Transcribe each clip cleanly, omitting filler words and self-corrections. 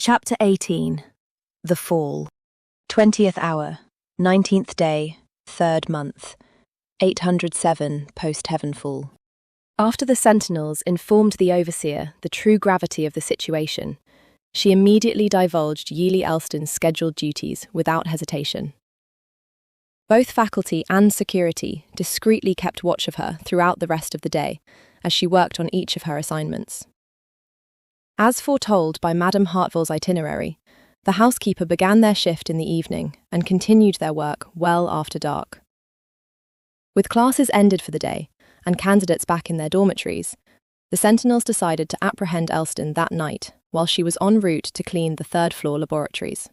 Chapter 18. The Fall. 20th hour, 19th day, 3rd month, 807 post-Heavenfall. After the Sentinels informed the Overseer the true gravity of the situation, she immediately divulged Yeely Elston's scheduled duties without hesitation. Both faculty and security discreetly kept watch of her throughout the rest of the day, as she worked on each of her assignments. As foretold by Madame Hartwell's itinerary, the housekeeper began their shift in the evening and continued their work well after dark. With classes ended for the day and candidates back in their dormitories, the Sentinels decided to apprehend Elston that night while she was en route to clean the third-floor laboratories.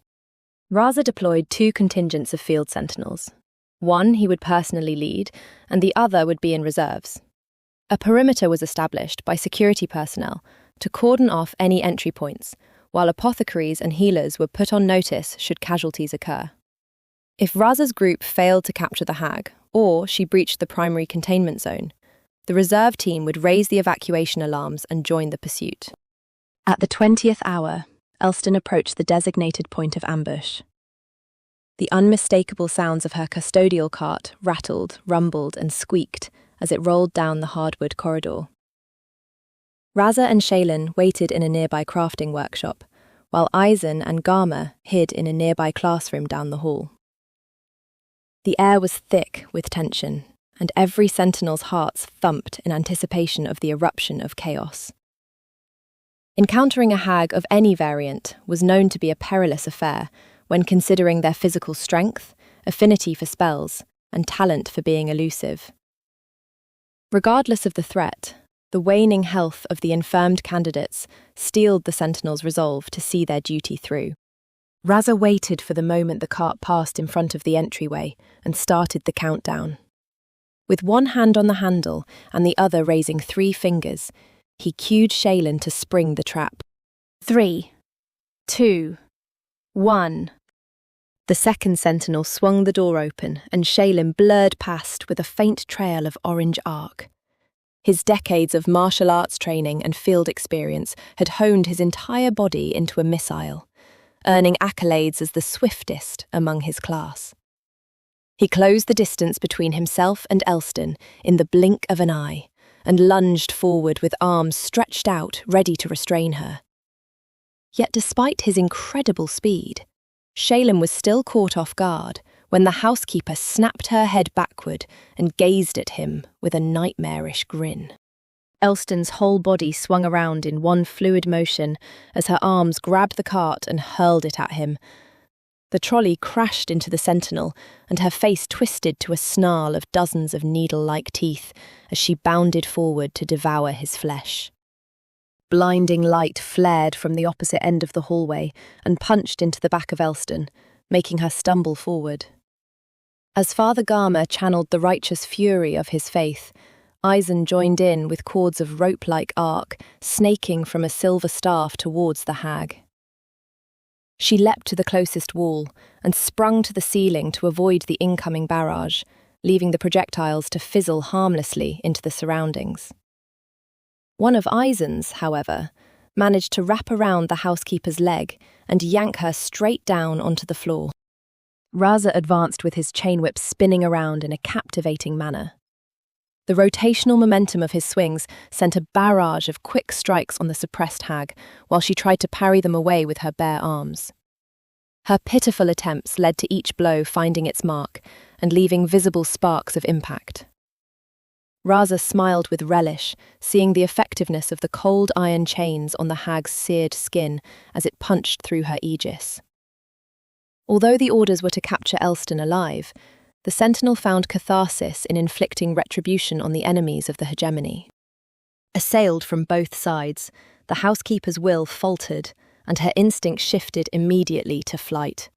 Raza deployed 2 contingents of field sentinels. One he would personally lead, and the other would be in reserves. A perimeter was established by security personnel to cordon off any entry points, while apothecaries and healers were put on notice should casualties occur. If Raza's group failed to capture the hag, or she breached the primary containment zone, the reserve team would raise the evacuation alarms and join the pursuit. At the 20th hour, Elston approached the designated point of ambush. The unmistakable sounds of her custodial cart rattled, rumbled, and squeaked as it rolled down the hardwood corridor. Raza and Shaylin waited in a nearby crafting workshop, while Eisen and Garma hid in a nearby classroom down the hall. The air was thick with tension, and every sentinel's hearts thumped in anticipation of the eruption of chaos. Encountering a hag of any variant was known to be a perilous affair when considering their physical strength, affinity for spells, and talent for being elusive. Regardless of the threat, the waning health of the infirmed candidates steeled the Sentinels' resolve to see their duty through. Raza waited for the moment the cart passed in front of the entryway and started the countdown. With one hand on the handle and the other raising 3 fingers, he cued Shaylin to spring the trap. 3, 2, 1. The second sentinel swung the door open and Shaylin blurred past with a faint trail of orange arc. His decades of martial arts training and field experience had honed his entire body into a missile, earning accolades as the swiftest among his class. He closed the distance between himself and Elston in the blink of an eye and lunged forward with arms stretched out, ready to restrain her. Yet despite his incredible speed, Shaylin was still caught off guard when the housekeeper snapped her head backward and gazed at him with a nightmarish grin. Elston's whole body swung around in one fluid motion as her arms grabbed the cart and hurled it at him. The trolley crashed into the sentinel, and her face twisted to a snarl of dozens of needle-like teeth as she bounded forward to devour his flesh. Blinding light flared from the opposite end of the hallway and punched into the back of Elston, making her stumble forward. As Father Garma channeled the righteous fury of his faith, Eisen joined in with cords of rope-like arc snaking from a silver staff towards the hag. She leapt to the closest wall and sprung to the ceiling to avoid the incoming barrage, leaving the projectiles to fizzle harmlessly into the surroundings. One of Eisen's, however, managed to wrap around the housekeeper's leg and yank her straight down onto the floor. Raza advanced with his chain whip spinning around in a captivating manner. The rotational momentum of his swings sent a barrage of quick strikes on the suppressed hag, while she tried to parry them away with her bare arms. Her pitiful attempts led to each blow finding its mark and leaving visible sparks of impact. Raza smiled with relish, seeing the effectiveness of the cold iron chains on the hag's seared skin as it punched through her Aegis. Although the orders were to capture Elston alive, the Sentinel found catharsis in inflicting retribution on the enemies of the Hegemony. Assailed from both sides, the housekeeper's will faltered, and her instinct shifted immediately to flight.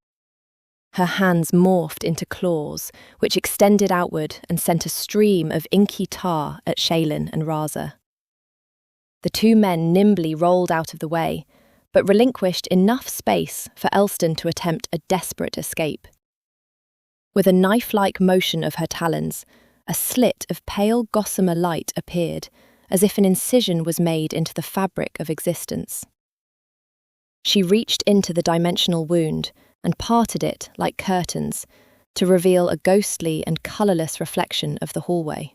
Her hands morphed into claws, which extended outward and sent a stream of inky tar at Shaylin and Raza. The 2 men nimbly rolled out of the way, but relinquished enough space for Elston to attempt a desperate escape. With a knife-like motion of her talons, a slit of pale gossamer light appeared, as if an incision was made into the fabric of existence. She reached into the dimensional wound and parted it like curtains to reveal a ghostly and colourless reflection of the hallway.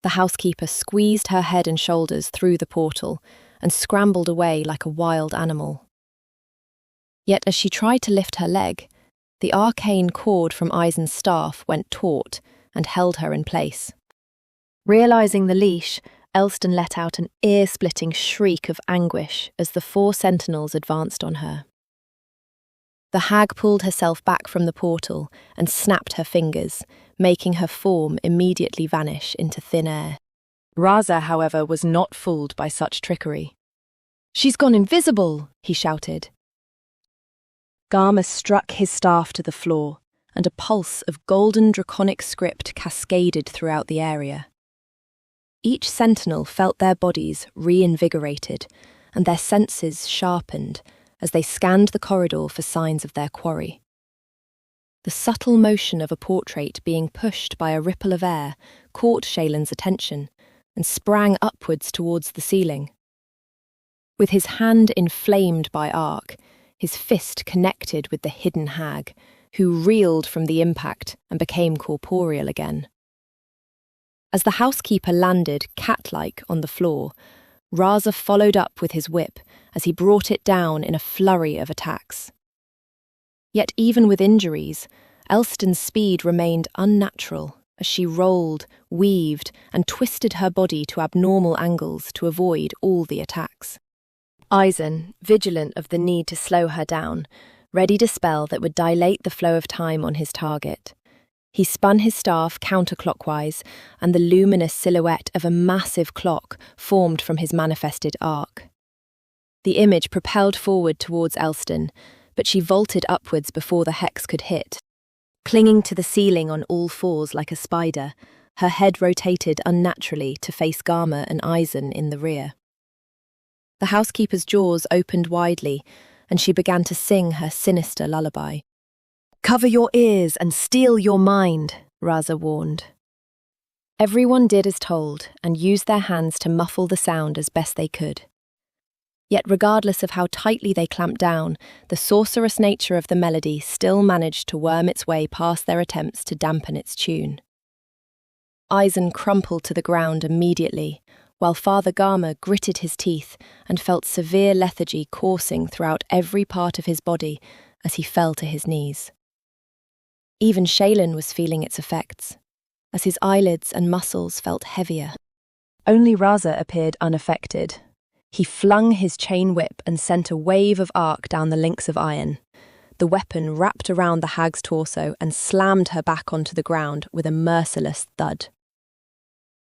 The housekeeper squeezed her head and shoulders through the portal and scrambled away like a wild animal. Yet as she tried to lift her leg, the arcane cord from Eisen's staff went taut and held her in place. Realising the leash, Elston let out an ear-splitting shriek of anguish as the 4 sentinels advanced on her. The hag pulled herself back from the portal and snapped her fingers, making her form immediately vanish into thin air. Raza, however, was not fooled by such trickery. "She's gone invisible!" he shouted. Garma struck his staff to the floor, and a pulse of golden draconic script cascaded throughout the area. Each sentinel felt their bodies reinvigorated and their senses sharpened as they scanned the corridor for signs of their quarry. The subtle motion of a portrait being pushed by a ripple of air caught Shaylin's attention and sprang upwards towards the ceiling. With his hand inflamed by arc, his fist connected with the hidden hag, who reeled from the impact and became corporeal again. As the housekeeper landed cat-like on the floor, Raza followed up with his whip as he brought it down in a flurry of attacks. Yet even with injuries, Elston's speed remained unnatural as she rolled, weaved, and twisted her body to abnormal angles to avoid all the attacks. Eisen, vigilant of the need to slow her down, readied a spell that would dilate the flow of time on his target. He spun his staff counterclockwise, and the luminous silhouette of a massive clock formed from his manifested arc. The image propelled forward towards Elston, but she vaulted upwards before the hex could hit. Clinging to the ceiling on all fours like a spider, her head rotated unnaturally to face Garma and Eisen in the rear. The housekeeper's jaws opened widely, and she began to sing her sinister lullaby. "Cover your ears and steal your mind," Raza warned. Everyone did as told and used their hands to muffle the sound as best they could. Yet regardless of how tightly they clamped down, the sorcerous nature of the melody still managed to worm its way past their attempts to dampen its tune. Eisen crumpled to the ground immediately, while Father Garma gritted his teeth and felt severe lethargy coursing throughout every part of his body as he fell to his knees. Even Shaylin was feeling its effects, as his eyelids and muscles felt heavier. Only Raza appeared unaffected. He flung his chain whip and sent a wave of arc down the links of iron. The weapon wrapped around the hag's torso and slammed her back onto the ground with a merciless thud.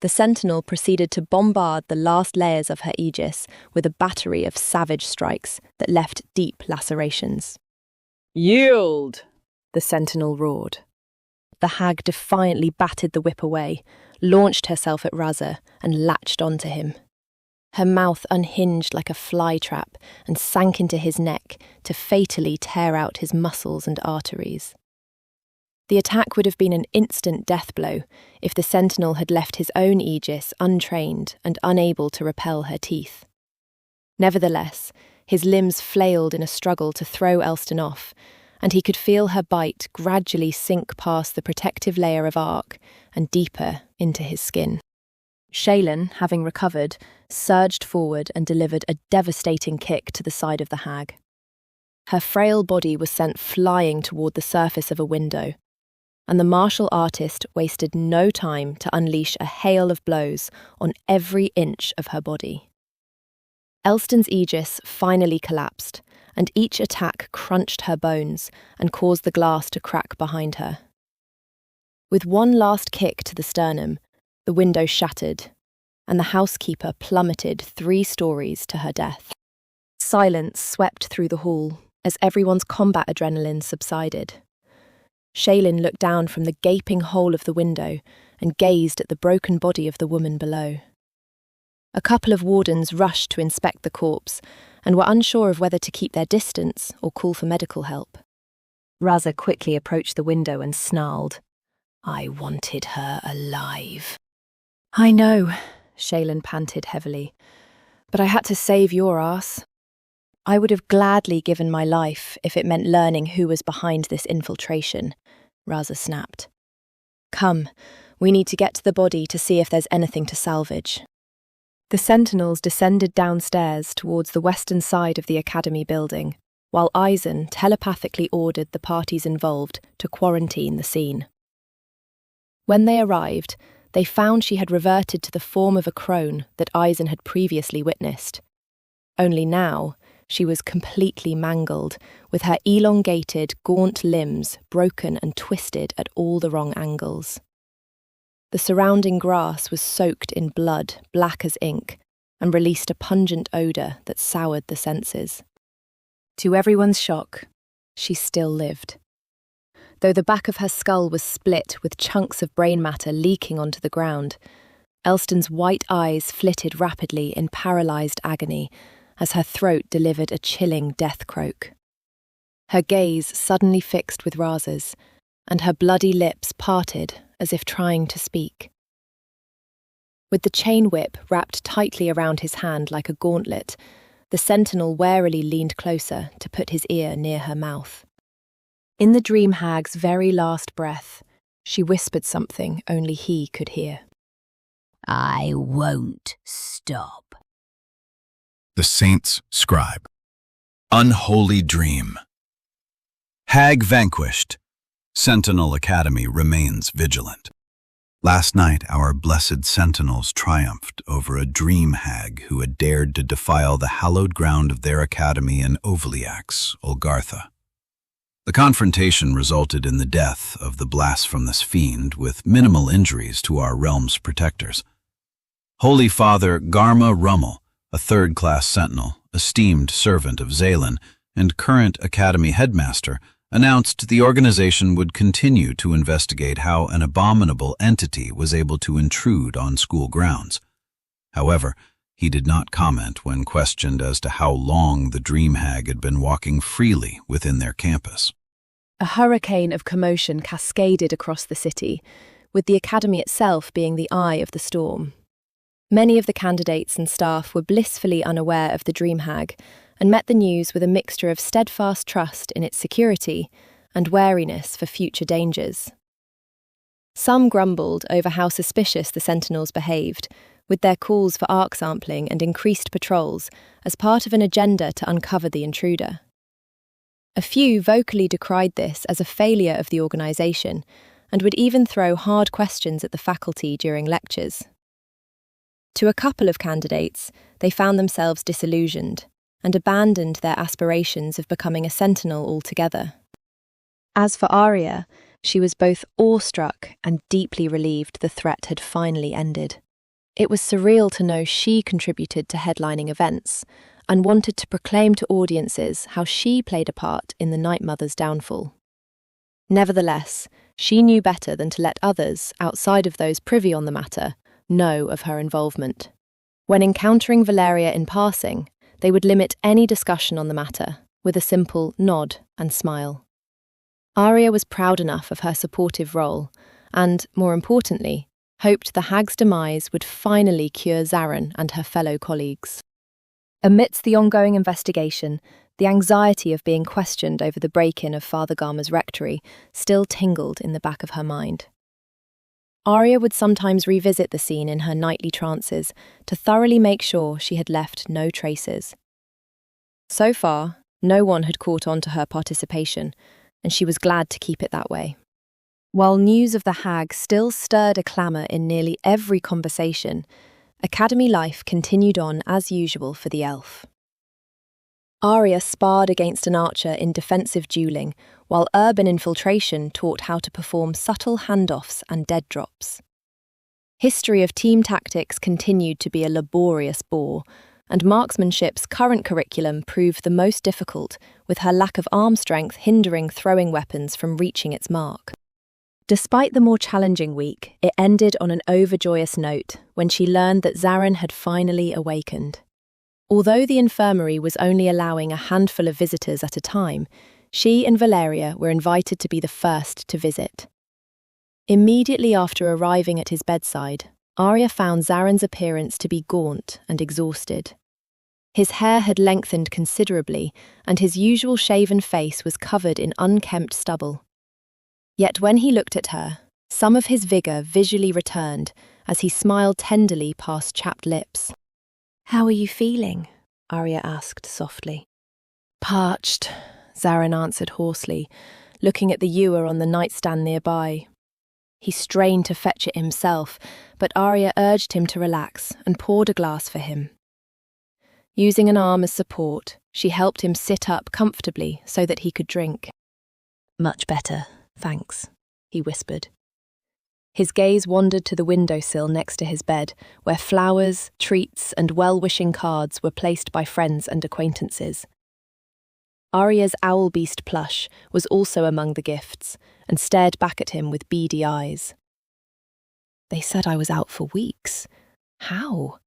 The Sentinel proceeded to bombard the last layers of her Aegis with a battery of savage strikes that left deep lacerations. "Yield!" the Sentinel roared. The hag defiantly batted the whip away, launched herself at Raza, and latched onto him. Her mouth unhinged like a fly trap and sank into his neck to fatally tear out his muscles and arteries. The attack would have been an instant death blow if the Sentinel had left his own Aegis untrained and unable to repel her teeth. Nevertheless, his limbs flailed in a struggle to throw Elston off, and he could feel her bite gradually sink past the protective layer of arc and deeper into his skin. Shaylin, having recovered, surged forward and delivered a devastating kick to the side of the hag. Her frail body was sent flying toward the surface of a window, and the martial artist wasted no time to unleash a hail of blows on every inch of her body. Elston's Aegis finally collapsed, and each attack crunched her bones and caused the glass to crack behind her. With one last kick to the sternum, the window shattered, and the housekeeper plummeted 3 stories to her death. Silence swept through the hall as everyone's combat adrenaline subsided. Shaylin looked down from the gaping hole of the window and gazed at the broken body of the woman below. A couple of wardens rushed to inspect the corpse and were unsure of whether to keep their distance or call for medical help. Raza quickly approached the window and snarled, "I wanted her alive." "I know," Shaylin panted heavily, "but I had to save your ass." I would have gladly given my life if it meant learning who was behind this infiltration, Raza snapped. Come, we need to get to the body to see if there's anything to salvage. The Sentinels descended downstairs towards the western side of the Academy building, while Eisen telepathically ordered the parties involved to quarantine the scene. When they arrived, they found she had reverted to the form of a crone that Eisen had previously witnessed. Only now, she was completely mangled, with her elongated, gaunt limbs broken and twisted at all the wrong angles. The surrounding grass was soaked in blood, black as ink, and released a pungent odour that soured the senses. To everyone's shock, she still lived. Though the back of her skull was split with chunks of brain matter leaking onto the ground, Elston's white eyes flitted rapidly in paralysed agony as her throat delivered a chilling death croak. Her gaze suddenly fixed with Raza's, and her bloody lips parted as if trying to speak. With the chain whip wrapped tightly around his hand like a gauntlet, the Sentinel warily leaned closer to put his ear near her mouth. In the dream hag's very last breath, she whispered something only he could hear. I won't stop. The Saint's Scribe. Unholy Dream. Hag vanquished. Sentinel Academy remains vigilant. Last night, our blessed Sentinels triumphed over a dream hag who had dared to defile the hallowed ground of their academy in Ovyliax, Olgartha. The confrontation resulted in the death of the blasphemous fiend with minimal injuries to our realm's protectors. Holy Father Garma Rummel, a third-class sentinel, esteemed servant of Zalen, and current academy headmaster, announced the organization would continue to investigate how an abominable entity was able to intrude on school grounds. However, he did not comment when questioned as to how long the dream hag had been walking freely within their campus. A hurricane of commotion cascaded across the city, with the academy itself being the eye of the storm. Many of the candidates and staff were blissfully unaware of the dream hag, and met the news with a mixture of steadfast trust in its security and wariness for future dangers. Some grumbled over how suspicious the Sentinels behaved, with their calls for arc sampling and increased patrols as part of an agenda to uncover the intruder. A few vocally decried this as a failure of the organisation, and would even throw hard questions at the faculty during lectures. To a couple of candidates, they found themselves disillusioned, and abandoned their aspirations of becoming a sentinel altogether. As for Ariya, she was both awestruck and deeply relieved the threat had finally ended. It was surreal to know she contributed to headlining events, and wanted to proclaim to audiences how she played a part in the Night Mother's downfall. Nevertheless, she knew better than to let others, outside of those privy on the matter, know of her involvement. When encountering Valeria in passing, they would limit any discussion on the matter with a simple nod and smile. Ariya was proud enough of her supportive role and, more importantly, hoped the hag's demise would finally cure Zarin and her fellow colleagues. Amidst the ongoing investigation, the anxiety of being questioned over the break-in of Father Garma's rectory still tingled in the back of her mind. Ariya would sometimes revisit the scene in her nightly trances to thoroughly make sure she had left no traces. So far, no one had caught on to her participation, and she was glad to keep it that way. While news of the hag still stirred a clamour in nearly every conversation, academy life continued on as usual for the elf. Ariya sparred against an archer in defensive dueling, while urban infiltration taught how to perform subtle handoffs and dead drops. History of team tactics continued to be a laborious bore, and marksmanship's current curriculum proved the most difficult, with her lack of arm strength hindering throwing weapons from reaching its mark. Despite the more challenging week, it ended on an overjoyous note when she learned that Zarin had finally awakened. Although the infirmary was only allowing a handful of visitors at a time, she and Valeria were invited to be the first to visit. Immediately after arriving at his bedside, Ariya found Zarin's appearance to be gaunt and exhausted. His hair had lengthened considerably, and his usual shaven face was covered in unkempt stubble. Yet when he looked at her, some of his vigour visually returned as he smiled tenderly past chapped lips. "How are you feeling?" Ariya asked softly. "Parched," Zarin answered hoarsely, looking at the ewer on the nightstand nearby. He strained to fetch it himself, but Ariya urged him to relax and poured a glass for him. Using an arm as support, she helped him sit up comfortably so that he could drink. "Much better, thanks," he whispered. His gaze wandered to the windowsill next to his bed, where flowers, treats, and well-wishing cards were placed by friends and acquaintances. Ariya's owl beast plush was also among the gifts, and stared back at him with beady eyes. "They said I was out for weeks. How?"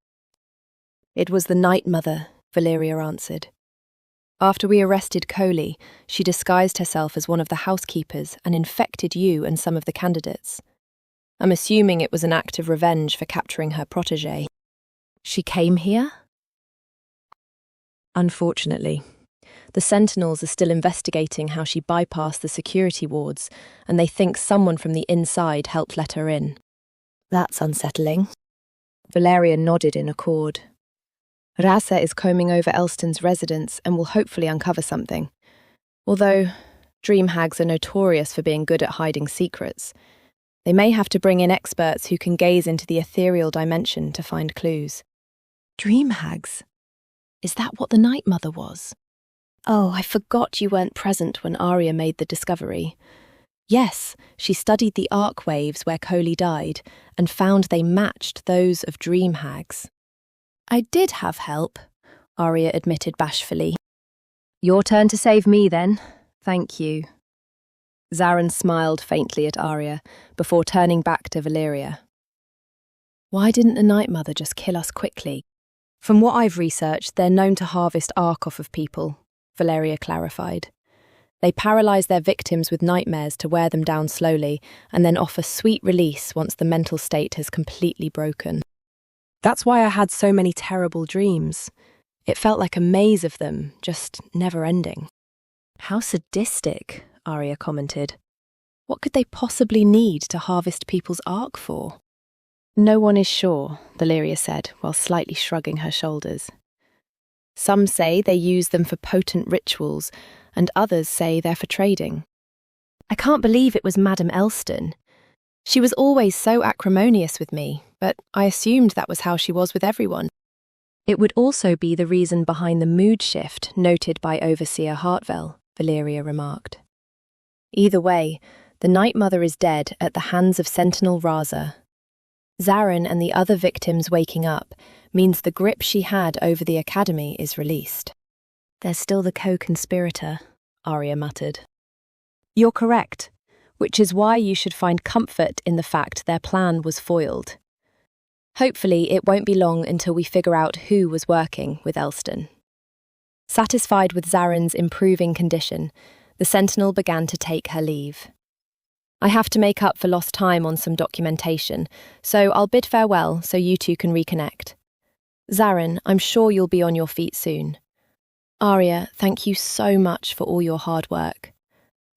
"It was the Night Mother," Valeria answered. "After we arrested Coley, she disguised herself as one of the housekeepers and infected you and some of the candidates. I'm assuming it was an act of revenge for capturing her protégé." "She came here?" "Unfortunately. The Sentinels are still investigating how she bypassed the security wards, and they think someone from the inside helped let her in." "That's unsettling." Valeria nodded in accord. "Rasa is combing over Elston's residence and will hopefully uncover something. Although dream hags are notorious for being good at hiding secrets, they may have to bring in experts who can gaze into the ethereal dimension to find clues." "Dream hags? Is that what the Night Mother was?" "Oh, I forgot you weren't present when Ariya made the discovery. Yes, she studied the arc waves where Coley died and found they matched those of dream hags." "I did have help," Ariya admitted bashfully. "Your turn to save me then. Thank you." Zarin smiled faintly at Ariya before turning back to Valeria. "Why didn't the Night Mother just kill us quickly?" "From what I've researched, they're known to harvest arc off of people," Valeria clarified. "They paralyse their victims with nightmares to wear them down slowly and then offer sweet release once the mental state has completely broken. That's why I had so many terrible dreams. It felt like a maze of them, just never ending." "How sadistic," Ariya commented. "What could they possibly need to harvest people's arc for?" "No one is sure," Valeria said, while slightly shrugging her shoulders. "Some say they use them for potent rituals, and others say they're for trading. I can't believe it was Madame Elston. She was always so acrimonious with me, but I assumed that was how she was with everyone." "It would also be the reason behind the mood shift noted by Overseer Hartwell," Valeria remarked. "Either way, the Night Mother is dead at the hands of Sentinel Raza. Zarin and the other victims waking up means the grip she had over the Academy is released." "There's still the co-conspirator," Ariya muttered. "You're correct, which is why you should find comfort in the fact their plan was foiled. Hopefully it won't be long until we figure out who was working with Elston." Satisfied with Zarin's improving condition, the Sentinel began to take her leave. "I have to make up for lost time on some documentation, so I'll bid farewell so you two can reconnect. Zarin, I'm sure you'll be on your feet soon. Ariya, thank you so much for all your hard work.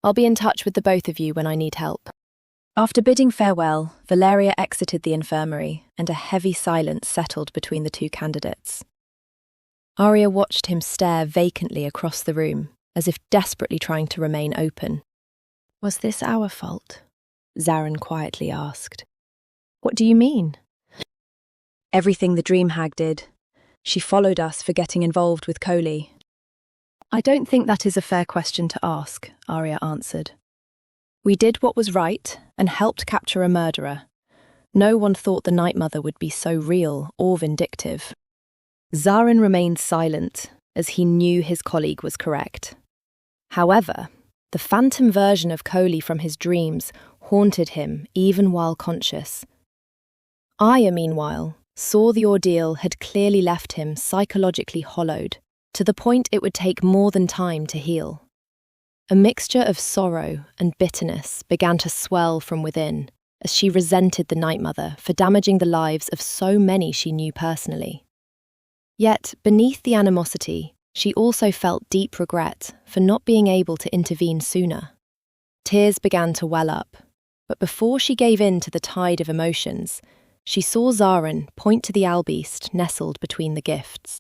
I'll be in touch with the both of you when I need help." After bidding farewell, Valeria exited the infirmary, and a heavy silence settled between the two candidates. Ariya watched him stare vacantly across the room, as if desperately trying to remain open. "Was this our fault?" Zarin quietly asked. "What do you mean?" "Everything the Dream Hag did. She followed us for getting involved with Coley." "I don't think that is a fair question to ask," Ariya answered. "We did what was right and helped capture a murderer. No one thought the Night Mother would be so real or vindictive." Zarin remained silent, as he knew his colleague was correct. However, the phantom version of Coley from his dreams haunted him even while conscious. Ariya, meanwhile, saw the ordeal had clearly left him psychologically hollowed, to the point it would take more than time to heal. A mixture of sorrow and bitterness began to swell from within, as she resented the Night Mother for damaging the lives of so many she knew personally. Yet, beneath the animosity, she also felt deep regret for not being able to intervene sooner. Tears began to well up, but before she gave in to the tide of emotions, she saw Zarin point to the albeast nestled between the gifts.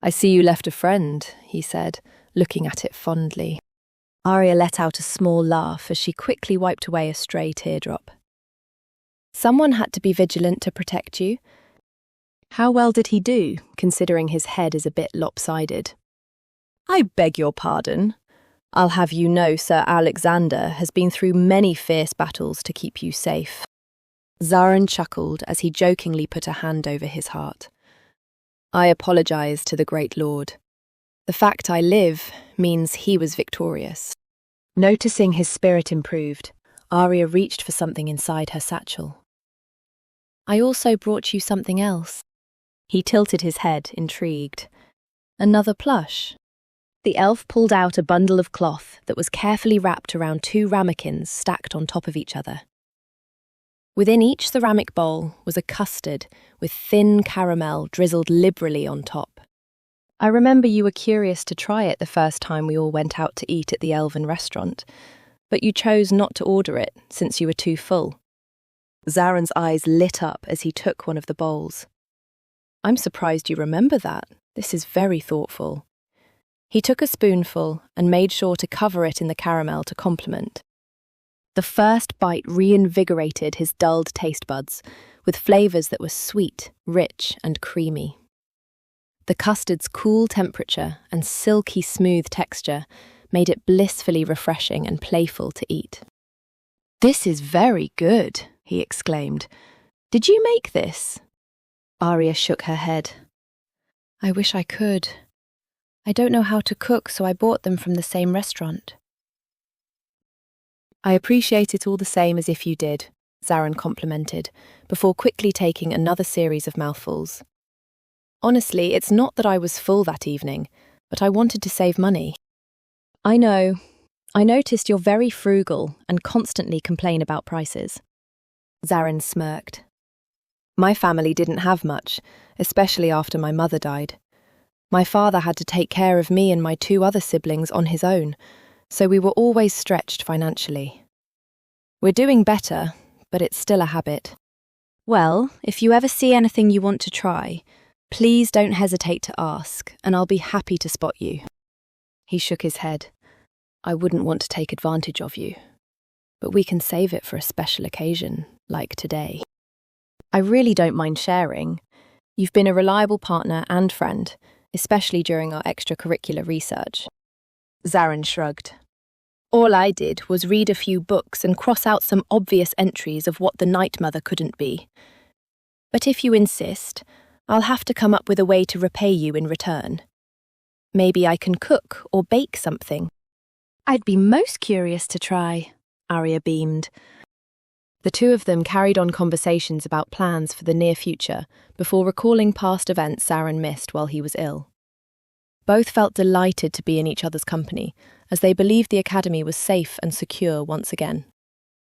"I see you left a friend," he said, looking at it fondly. Ariya let out a small laugh as she quickly wiped away a stray teardrop. "Someone had to be vigilant to protect you. How well did he do, considering his head is a bit lopsided?" "I beg your pardon. I'll have you know Sir Alexander has been through many fierce battles to keep you safe." Zarin chuckled as he jokingly put a hand over his heart. "I apologize to the Great Lord. The fact I live means he was victorious." Noticing his spirit improved, Ariya reached for something inside her satchel. "I also brought you something else." He tilted his head, intrigued. "Another plush?" The elf pulled out a bundle of cloth that was carefully wrapped around 2 ramekins stacked on top of each other. Within each ceramic bowl was a custard with thin caramel drizzled liberally on top. "I remember you were curious to try it the first time we all went out to eat at the Elven restaurant, but you chose not to order it since you were too full." Zarin's eyes lit up as he took one of the bowls. "I'm surprised you remember that. This is very thoughtful." He took a spoonful and made sure to cover it in the caramel to complement. The first bite reinvigorated his dulled taste buds with flavours that were sweet, rich, and creamy. The custard's cool temperature and silky smooth texture made it blissfully refreshing and playful to eat. "This is very good," he exclaimed. "Did you make this?" Ariya shook her head. "I wish I could. I don't know how to cook, so I bought them from the same restaurant." "I appreciate it all the same as if you did," Zarin complimented, before quickly taking another series of mouthfuls. "Honestly, it's not that I was full that evening, but I wanted to save money." "I know. I noticed you're very frugal and constantly complain about prices." Zarin smirked. "My family didn't have much, especially after my mother died. My father had to take care of me and my 2 other siblings on his own, so we were always stretched financially. We're doing better, but it's still a habit." "Well, if you ever see anything you want to try, please don't hesitate to ask, and I'll be happy to spot you." He shook his head. "I wouldn't want to take advantage of you, but we can save it for a special occasion, like today." "I really don't mind sharing. You've been a reliable partner and friend, especially during our extracurricular research." Zarin shrugged. "All I did was read a few books and cross out some obvious entries of what the Night Mother couldn't be. But if you insist, I'll have to come up with a way to repay you in return. Maybe I can cook or bake something." "I'd be most curious to try," Ariya beamed. The 2 of them carried on conversations about plans for the near future before recalling past events Zarin missed while he was ill. Both felt delighted to be in each other's company, as they believed the academy was safe and secure once again.